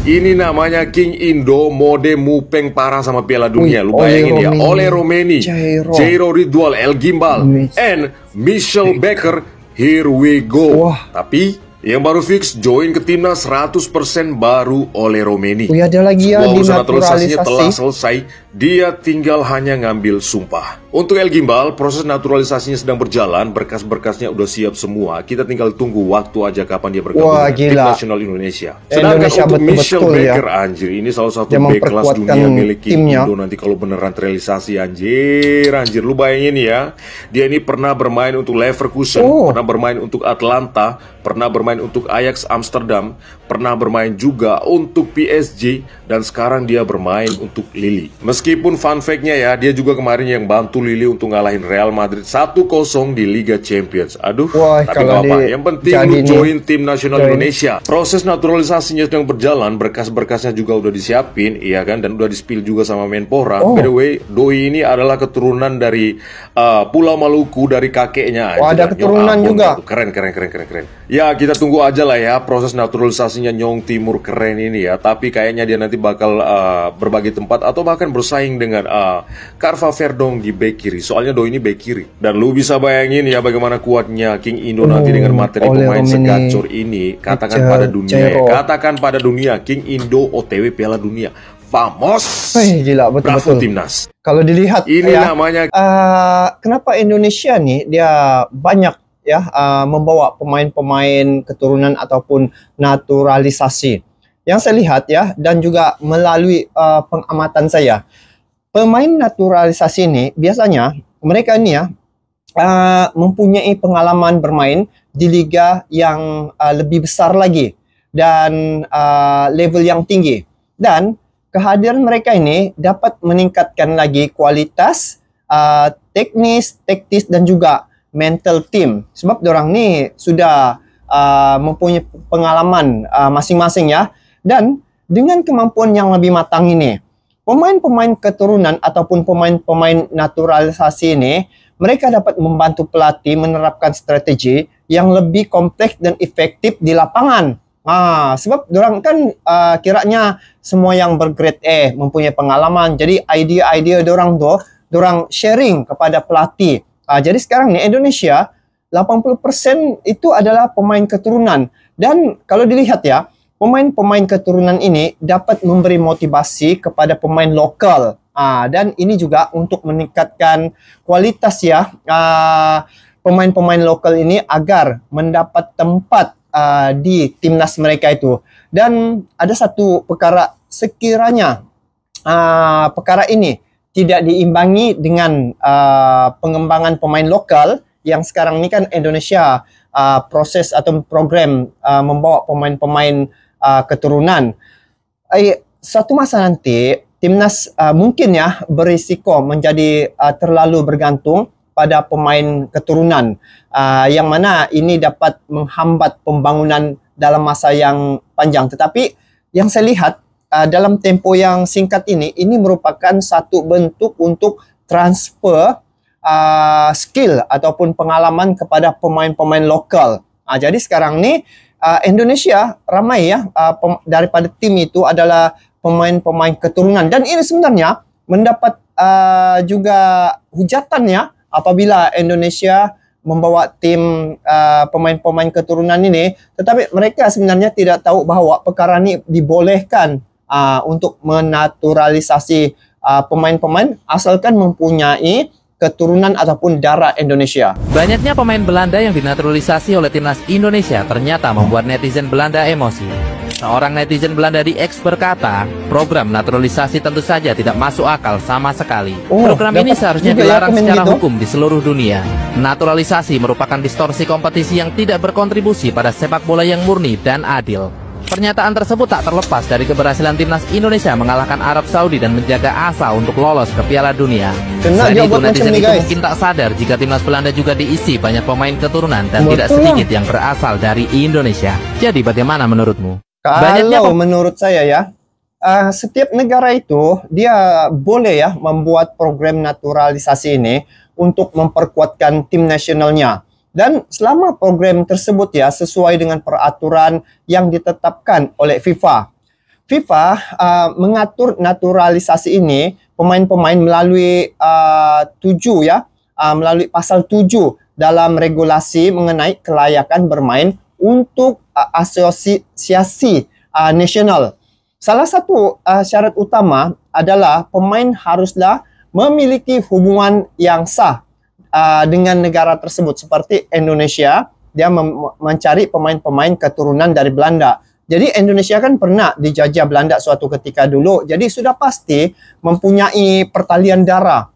Ini namanya King Indo, mode mupeng parah sama Piala Dunia. Lu bayangin ya, Ole Romeni, Jairo Ridwal, El Gimbal, and Michel Becker. Here we go. Tapi yang baru fix join ke timnas 100% baru Ole Romeni. Ada lagi ya, urusan naturalisasinya telah selesai. Dia tinggal hanya ngambil sumpah. Untuk El Gimbal, proses naturalisasinya sedang berjalan. Berkas-berkasnya udah siap semua. Kita tinggal tunggu waktu aja kapan dia bergabung dengan tim nasional Indonesia. Sedangkan untuk Michel Becker, anjir, ini salah satu bek kelas dunia milik Indo. Nanti kalau beneran terrealisasi, anjir, lu bayangin ya. Dia ini pernah bermain untuk Leverkusen, pernah bermain untuk Atlanta, pernah bermain untuk Ajax Amsterdam, pernah bermain juga untuk PSG, dan sekarang dia bermain untuk Lille. Meskipun fun fact-nya ya, dia juga kemarin yang bantu Lille untuk ngalahin Real Madrid 1-0 di Liga Champions. Aduh, tapi gak apa, yang penting lu join tim nasional Indonesia. Proses naturalisasinya sedang berjalan, berkas-berkasnya juga udah disiapin, iya kan, dan udah di-spill juga sama Menpora. By the way, doi ini adalah keturunan dari Pulau Maluku, dari kakeknya. Ada keturunan juga. Keren. Ya, kita tunggu aja lah ya proses naturalisasinya Nyong Timur keren ini ya. Tapi kayaknya dia nanti bakal berbagi tempat atau bahkan bersaing dengan Carva Verdong di bek kiri. Soalnya doi ini bek kiri. Dan lu bisa bayangin ya bagaimana kuatnya King Indo nanti dengan materi pemain segacor ini. Katakan pada dunia ya. Katakan pada dunia, King Indo OTW Piala Dunia. Famos. Gila, betul-betul timnas. Kalau dilihat ini ya, namanya kenapa Indonesia nih dia banyak ya membawa pemain-pemain keturunan ataupun naturalisasi. Yang saya lihat ya, dan juga melalui pengamatan saya, pemain naturalisasi ini biasanya mereka ini ya mempunyai pengalaman bermain di liga yang lebih besar lagi dan level yang tinggi, dan kehadiran mereka ini dapat meningkatkan lagi kualitas teknis, taktis, dan juga mental team. Sebab dorang nih sudah mempunyai pengalaman masing-masing ya. Dan dengan kemampuan yang lebih matang ini, pemain-pemain keturunan ataupun pemain-pemain naturalisasi ini, mereka dapat membantu pelatih menerapkan strategi yang lebih kompleks dan efektif di lapangan. Sebab dorang kan kiranya semua yang bergrade A mempunyai pengalaman. Jadi idea-idea dorang tuh, dorang sharing kepada pelatih. Jadi sekarang nih Indonesia 80% itu adalah pemain keturunan. Dan kalau dilihat ya, pemain-pemain keturunan ini dapat memberi motivasi kepada pemain lokal. Dan ini juga untuk meningkatkan kualitas ya pemain-pemain lokal ini agar mendapat tempat di timnas mereka itu. Dan ada satu perkara, sekiranya perkara ini tidak diimbangi dengan pengembangan pemain lokal, yang sekarang ini kan Indonesia proses atau program membawa pemain-pemain keturunan. Suatu masa nanti timnas mungkin ya berisiko menjadi terlalu bergantung pada pemain keturunan, yang mana ini dapat menghambat pembangunan dalam masa yang panjang. Tetapi yang saya lihat dalam tempo yang singkat ini merupakan satu bentuk untuk transfer skill ataupun pengalaman kepada pemain-pemain lokal. Jadi sekarang nih Indonesia ramai ya daripada tim itu adalah pemain-pemain keturunan, dan ini sebenarnya mendapat juga hujatan ya apabila Indonesia membawa tim pemain-pemain keturunan ini, tetapi mereka sebenarnya tidak tahu bahwa perkara ini dibolehkan untuk menaturalisasi pemain-pemain asalkan mempunyai keturunan ataupun darah Indonesia. Banyaknya pemain Belanda yang dinaturalisasi oleh timnas Indonesia ternyata membuat netizen Belanda emosi. Seorang netizen Belanda di X berkata, program naturalisasi tentu saja tidak masuk akal sama sekali. Program ini seharusnya dilarang secara hukum di seluruh dunia. Naturalisasi merupakan distorsi kompetisi yang tidak berkontribusi pada sepak bola yang murni dan adil. Pernyataan tersebut tak terlepas dari keberhasilan timnas Indonesia mengalahkan Arab Saudi dan menjaga asa untuk lolos ke Piala Dunia. Selain itu, netizen itu mungkin tak sadar jika timnas Belanda juga diisi banyak pemain keturunan dan tidak sedikit yang berasal dari Indonesia. Jadi bagaimana menurutmu? Kalau menurut saya ya, setiap negara itu dia boleh ya membuat program naturalisasi ini untuk memperkuatkan tim nasionalnya. Dan selama program tersebut ya sesuai dengan peraturan yang ditetapkan oleh FIFA. FIFA mengatur naturalisasi ini pemain-pemain melalui melalui pasal 7 dalam regulasi mengenai kelayakan bermain untuk asosiasi nasional. Salah satu syarat utama adalah pemain haruslah memiliki hubungan yang sah dengan negara tersebut. Seperti Indonesia, dia mencari pemain-pemain keturunan dari Belanda. Jadi Indonesia kan pernah dijajah Belanda suatu ketika dulu. Jadi sudah pasti mempunyai pertalian darah.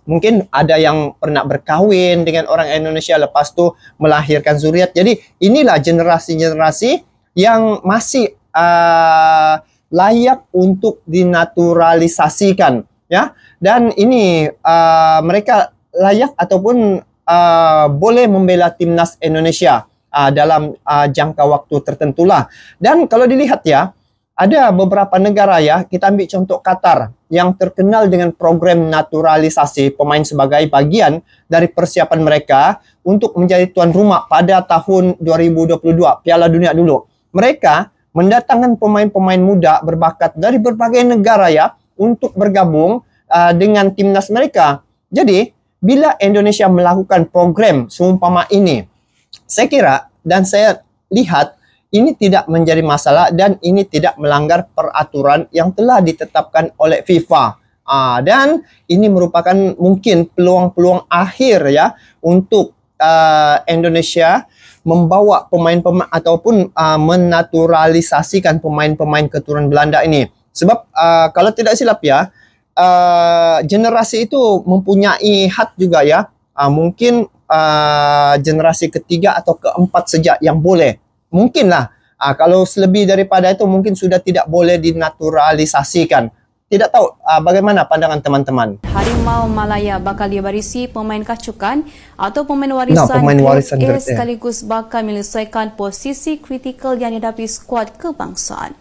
Mungkin ada yang pernah berkahwin dengan orang Indonesia, lepas tu melahirkan zuriat. Jadi inilah generasi-generasi yang masih layak untuk dinaturalisasikan, ya. Dan ini mereka layak ataupun boleh membela timnas Indonesia dalam jangka waktu tertentulah. Dan kalau dilihat ya, ada beberapa negara ya, kita ambil contoh Qatar yang terkenal dengan program naturalisasi pemain sebagai bagian dari persiapan mereka untuk menjadi tuan rumah pada tahun 2022 Piala Dunia dulu. Mereka mendatangkan pemain-pemain muda berbakat dari berbagai negara ya untuk bergabung dengan timnas mereka. Jadi, bila Indonesia melakukan program seumpama ini, saya kira dan saya lihat ini tidak menjadi masalah dan ini tidak melanggar peraturan yang telah ditetapkan oleh FIFA. Dan ini merupakan mungkin peluang-peluang akhir ya untuk Indonesia membawa pemain-pemain ataupun menaturalisasikan pemain-pemain keturunan Belanda ini. Sebab kalau tidak silap ya, generasi itu mempunyai hak juga ya. Mungkin generasi ketiga atau keempat saja yang boleh. Mungkinlah kalau selebih daripada itu mungkin sudah tidak boleh dinaturalisasikan. Tidak tahu bagaimana pandangan teman-teman. Harimau Malaya bakal diwarisi pemain kacukan atau pemain warisan grade A sekaligus bakal menyelesaikan posisi kritikal yang dihadapi skuad kebangsaan.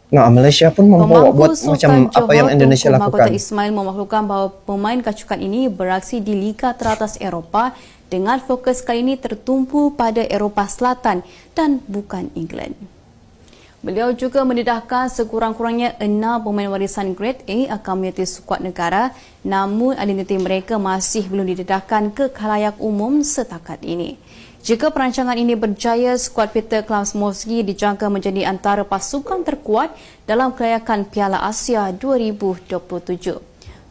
Nah, Malaysia pun membawa buat macam apa yang Indonesia lakukan. Ismail memaklumkan bahawa pemain kacukan ini beraksi di liga teratas Eropah dengan fokus kali ini tertumpu pada Eropah Selatan dan bukan England. Beliau juga mendedahkan sekurang-kurangnya 6 pemain warisan grade A akan menjadi skuad negara, namun identiti mereka masih belum didedahkan ke khalayak umum setakat ini. Jika perancangan ini berjaya, skuad Peter Klaus-Morsky dijangka menjadi antara pasukan terkuat dalam kelayakan Piala Asia 2027.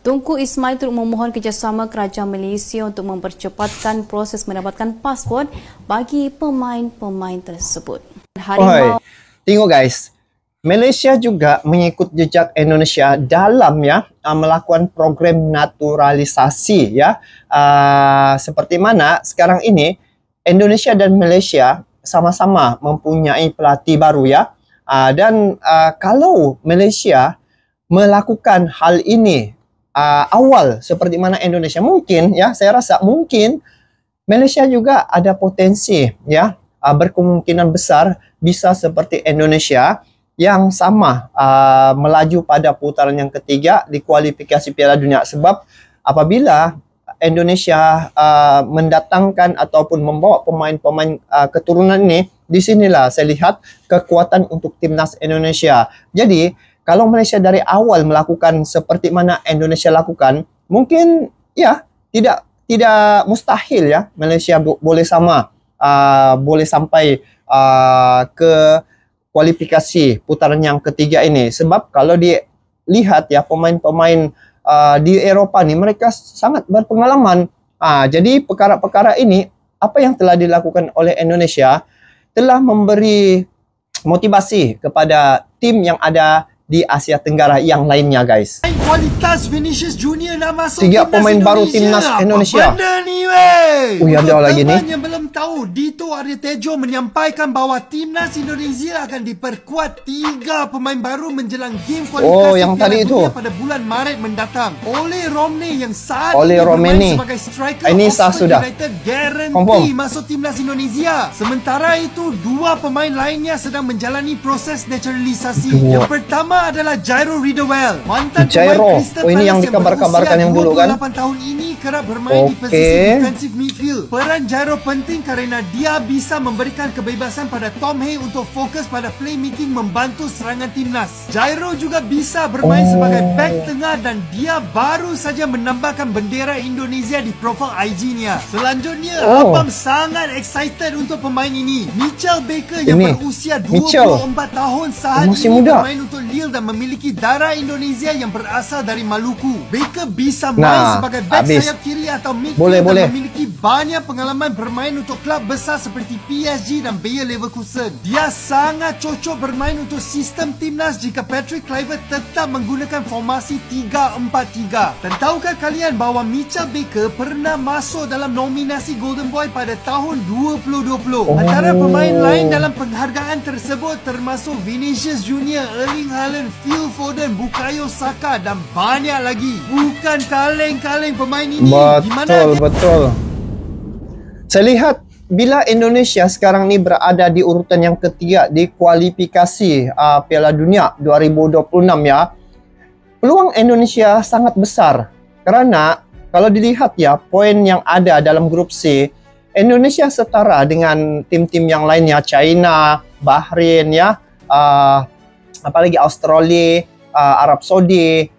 Tunku Ismail turut memohon kerjasama kerajaan Malaysia untuk mempercepatkan proses mendapatkan pasport bagi pemain-pemain tersebut. Tengok guys, Malaysia juga mengikut jejak Indonesia dalam ya melakukan program naturalisasi ya. Seperti mana sekarang ini Indonesia dan Malaysia sama-sama mempunyai pelatih baru ya. Dan kalau Malaysia melakukan hal ini awal seperti mana Indonesia, mungkin ya saya rasa mungkin Malaysia juga ada potensi ya berkemungkinan besar bisa seperti Indonesia yang sama melaju pada putaran yang ketiga di kualifikasi Piala Dunia. Sebab apabila Indonesia mendatangkan ataupun membawa pemain-pemain keturunan ini, di sinilah saya lihat kekuatan untuk timnas Indonesia. Jadi kalau Malaysia dari awal melakukan seperti mana Indonesia lakukan, mungkin ya tidak mustahil ya Malaysia boleh sama, boleh sampai ke kualifikasi putaran yang ketiga ini. Sebab kalau dilihat ya pemain-pemain di Eropah ni mereka sangat berpengalaman. Jadi perkara-perkara ini apa yang telah dilakukan oleh Indonesia telah memberi motivasi kepada tim yang ada di Asia Tenggara yang lainnya guys. Kualitas Vinicius Junior nak masuk 3 pemain baru timnas Indonesia. Benda ni weh. Ada lagi ni. Yang belum tahu, Dito Arya Tejo menyampaikan bahawa timnas Indonesia akan diperkuat 3 pemain baru menjelang game kualifikasi yang tadi itu pada bulan Maret mendatang. Oleh Romney yang saat ini bermain sebagai striker ini sah sudah. United garanti masuk timnas Indonesia. Sementara itu 2 pemain lainnya sedang menjalani proses naturalisasi. Yang pertama pertama adalah Jairo Riedewald. Mantan Jairo. pemain Crystal Oh, ini yang Palace dikabar-kabarkan yang dulu kan? 28 tahun ini kerap bermain di posisi defensive midfield. Peran Jairo penting kerana dia bisa memberikan kebebasan pada Tom Hay untuk fokus pada playmaking membantu serangan timnas. Jairo juga bisa bermain sebagai back tengah dan dia baru saja menambahkan bendera Indonesia di profil IG-nya. Selanjutnya, abang sangat excited untuk pemain ini. Mitchell Baker yang berusia 24 tahun saat ini bermain untuk Lille dan memiliki darah Indonesia yang berasal dari Maluku. Baker bisa main sebagai back sayap kiri atau midfield dan memiliki banyak pengalaman bermain untuk klub besar seperti PSG dan Bayer Leverkusen. Dia sangat cocok bermain untuk sistem timnas jika Patrick Kluivert tetap menggunakan formasi 3-4-3. Dan tahukah kalian bahawa Mitchell Baker pernah masuk dalam nominasi Golden Boy pada tahun 2020. Antara pemain lain dalam penghargaan tersebut termasuk Vinicius Junior, Erling Haaland, Phil Foden, Bukayo Saka dan banyak lagi. Bukan kaleng-kaleng pemain ini. Betul. Saya lihat bila Indonesia sekarang ni berada di urutan yang ketiga di kualifikasi Piala Dunia 2026 ya, peluang Indonesia sangat besar kerana kalau dilihat ya poin yang ada dalam grup C, Indonesia setara dengan tim-tim yang lainnya, China, Bahrain ya, apalagi Australia, Arab Saudi,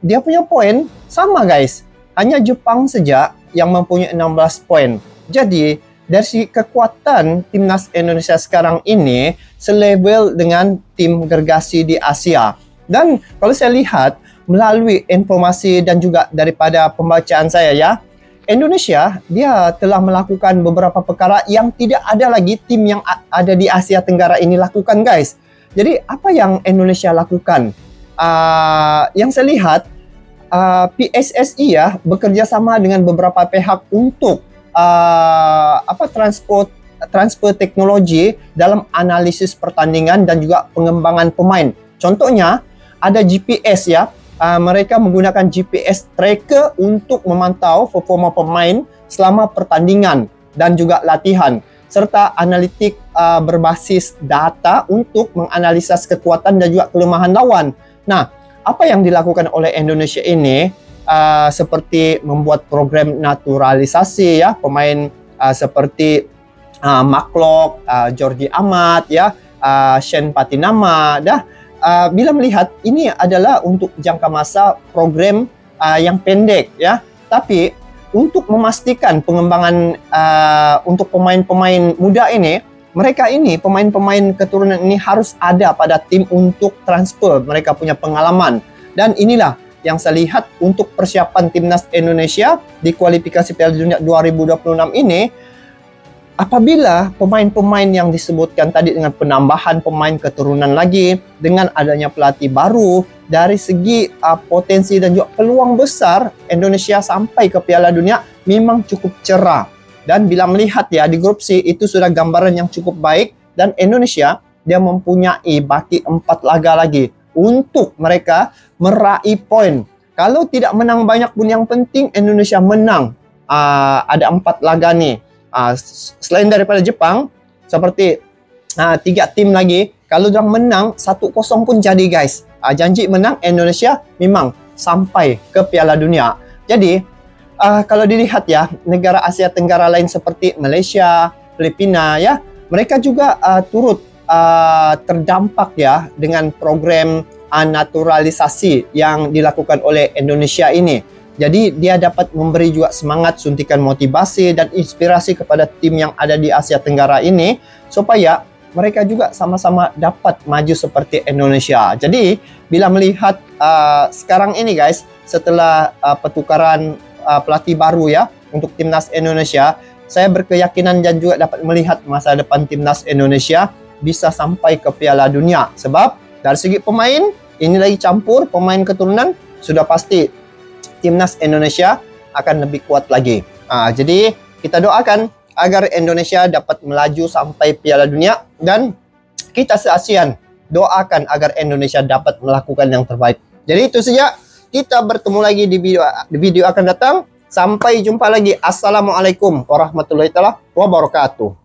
dia punya poin sama guys. Hanya Jepang saja yang mempunyai 16 poin. Jadi dari segi kekuatan timnas Indonesia sekarang ini selevel dengan tim gergasi di Asia. Dan kalau saya lihat melalui informasi dan juga daripada pembacaan saya ya, Indonesia dia telah melakukan beberapa perkara yang tidak ada lagi tim yang ada di Asia Tenggara ini lakukan guys. Jadi apa yang Indonesia lakukan? Yang saya lihat PSSI ya bekerja sama dengan beberapa pihak untuk transfer teknologi dalam analisis pertandingan dan juga pengembangan pemain. Contohnya ada GPS ya. Mereka menggunakan GPS tracker untuk memantau performa pemain selama pertandingan dan juga latihan, serta analitik berbasis data untuk menganalisis kekuatan dan juga kelemahan lawan. Nah, apa yang dilakukan oleh Indonesia ini seperti membuat program naturalisasi ya pemain seperti Maklok, Georgie Amat ya, Shen Patinama bila melihat ini adalah untuk jangka masa program yang pendek ya, tapi untuk memastikan pengembangan untuk pemain-pemain muda ini, mereka ini pemain-pemain keturunan ini harus ada pada tim untuk transfer, mereka punya pengalaman. Dan inilah yang saya lihat untuk persiapan timnas Indonesia di kualifikasi Piala Dunia 2026 ini. Apabila pemain-pemain yang disebutkan tadi dengan penambahan pemain keturunan lagi, dengan adanya pelatih baru, dari segi potensi dan juga peluang besar Indonesia sampai ke Piala Dunia memang cukup cerah. Dan bila melihat ya di grup C itu sudah gambaran yang cukup baik, dan Indonesia dia mempunyai baki 4 laga lagi untuk mereka meraih poin. Kalau tidak menang banyak pun yang penting Indonesia menang. Ada 4 laga nih. Selain daripada Jepang, seperti 3 tim lagi, kalau dorang menang 1-0 pun jadi guys. Janji menang Indonesia memang sampai ke Piala Dunia. Jadi kalau dilihat ya, negara Asia Tenggara lain seperti Malaysia, Filipina ya, mereka juga turut terdampak ya dengan program naturalisasi yang dilakukan oleh Indonesia ini. Jadi dia dapat memberi juga semangat, suntikan motivasi dan inspirasi kepada tim yang ada di Asia Tenggara ini supaya mereka juga sama-sama dapat maju seperti Indonesia. Jadi bila melihat sekarang ini guys, setelah pertukaran pelatih baru ya untuk timnas Indonesia, saya berkeyakinan dan juga dapat melihat masa depan timnas Indonesia bisa sampai ke Piala Dunia. Sebab dari segi pemain, ini lagi campur pemain keturunan, sudah pasti timnas Indonesia akan lebih kuat lagi. Jadi kita doakan agar Indonesia dapat melaju sampai Piala Dunia, dan kita se-ASEAN doakan agar Indonesia dapat melakukan yang terbaik. Jadi itu saja. Kita bertemu lagi di video akan datang. Sampai jumpa lagi. Assalamualaikum warahmatullahi wabarakatuh.